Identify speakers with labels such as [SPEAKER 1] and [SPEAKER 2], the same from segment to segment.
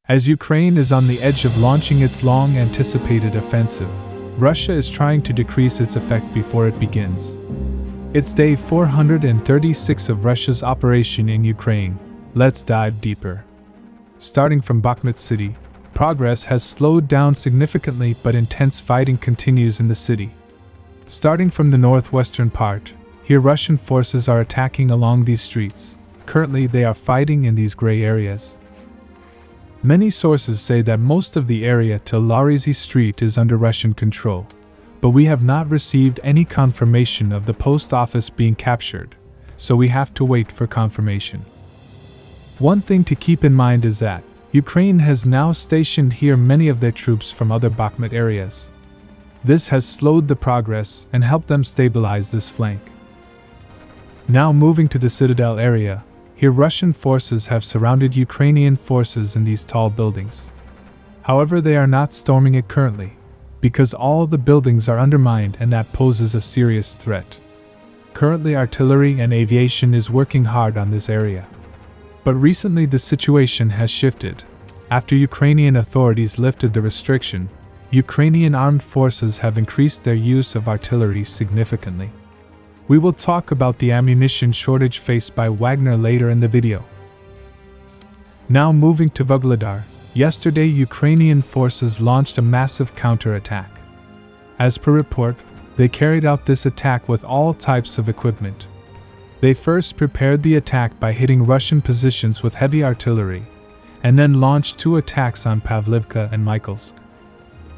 [SPEAKER 1] As Ukraine is on the edge of launching its long-anticipated offensive, Russia is trying to decrease its effect before it begins. It's day 436 of Russia's operation in Ukraine. Let's dive deeper. Starting from Bakhmut city, progress has slowed down significantly, but intense fighting continues in the city. Starting from the northwestern part, here Russian forces are attacking along these streets. Currently they are fighting in these gray areas. Many sources say that most of the area till Zaporizhzhia street is under Russian control, but we have not received any confirmation of the post office being captured, so we have to wait for confirmation. One thing to keep in mind is that Ukraine has now stationed here many of their troops from other Bakhmut areas. This has slowed the progress and helped them stabilize this flank. Now moving to the citadel area, here Russian forces have surrounded Ukrainian forces in these tall buildings. However, they are not storming it currently, because all the buildings are undermined and that poses a serious threat. Currently artillery and aviation is working hard on this area. But recently the situation has shifted. After Ukrainian authorities lifted the restriction, Ukrainian armed forces have increased their use of artillery significantly. We will talk about the ammunition shortage faced by Wagner later in the video. Now moving to Vuhledar, yesterday Ukrainian forces launched a massive counterattack. As per report, they carried out this attack with all types of equipment. They first prepared the attack by hitting Russian positions with heavy artillery, and then launched 2 attacks on Avdiivka and Maryinka.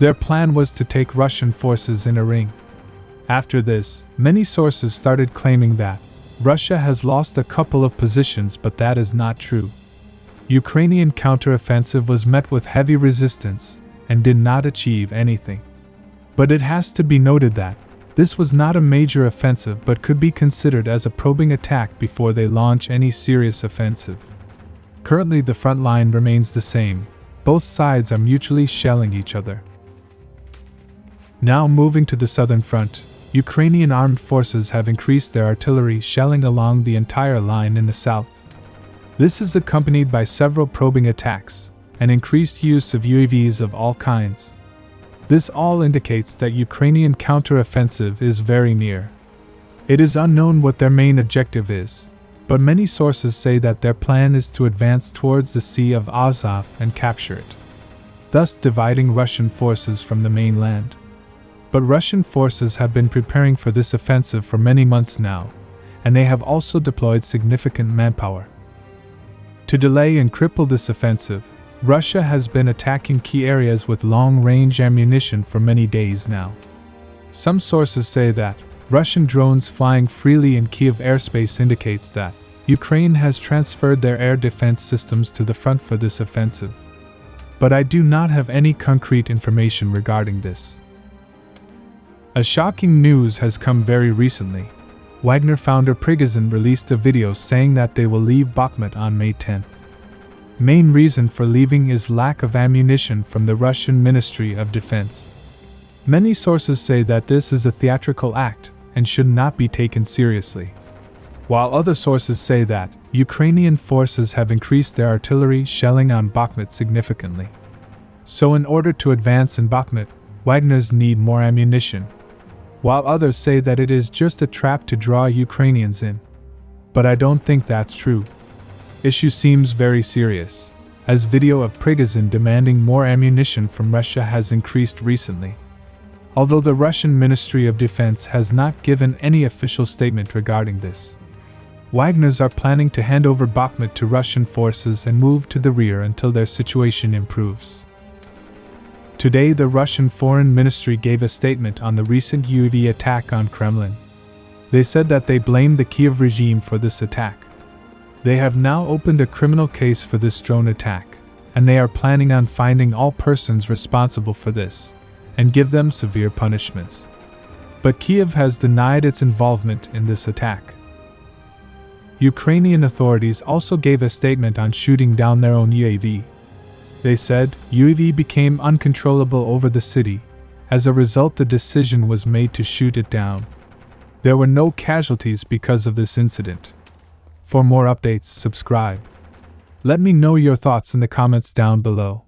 [SPEAKER 1] Their plan was to take Russian forces in a ring. After this, many sources started claiming that Russia has lost a couple of positions, but that is not true. Ukrainian counteroffensive was met with heavy resistance and did not achieve anything. But it has to be noted that this was not a major offensive but could be considered as a probing attack before they launch any serious offensive. Currently the front line remains the same. Both sides are mutually shelling each other. Now moving to the southern front, Ukrainian armed forces have increased their artillery shelling along the entire line in the south. This is accompanied by several probing attacks and increased use of UAVs of all kinds. This all indicates that Ukrainian counteroffensive is very near. It is unknown what their main objective is, but many sources say that their plan is to advance towards the Sea of Azov and capture it, thus dividing Russian forces from the mainland. But Russian forces have been preparing for this offensive for many months now, and they have also deployed significant manpower. To delay and cripple this offensive, Russia has been attacking key areas with long-range ammunition for many days now. Some sources say that Russian drones flying freely in Kiev airspace indicates that Ukraine has transferred their air defense systems to the front for this offensive. But I do not have any concrete information regarding this. A shocking news has come very recently. Wagner founder Prigozhin released a video saying that they will leave Bakhmut on May 10th. Main reason for leaving is lack of ammunition from the Russian Ministry of Defense. Many sources say that this is a theatrical act and should not be taken seriously, while other sources say that Ukrainian forces have increased their artillery shelling on Bakhmut significantly. So in order to advance in Bakhmut, Wagners need more ammunition, while others say that it is just a trap to draw Ukrainians in. But I don't think that's true. Issue seems very serious, as video of Prigozhin demanding more ammunition from Russia has increased recently. Although the Russian Ministry of Defense has not given any official statement regarding this. Wagners are planning to hand over Bakhmut to Russian forces and move to the rear until their situation improves. Today the Russian Foreign Ministry gave a statement on the recent UAV attack on Kremlin. They said that they blamed the Kiev regime for this attack. They have now opened a criminal case for this drone attack, and they are planning on finding all persons responsible for this, and give them severe punishments. But Kiev has denied its involvement in this attack. Ukrainian authorities also gave a statement on shooting down their own UAV. They said UAV became uncontrollable over the city. As a result, the decision was made to shoot it down. There were no casualties because of this incident. For more updates, subscribe. Let me know your thoughts in the comments down below.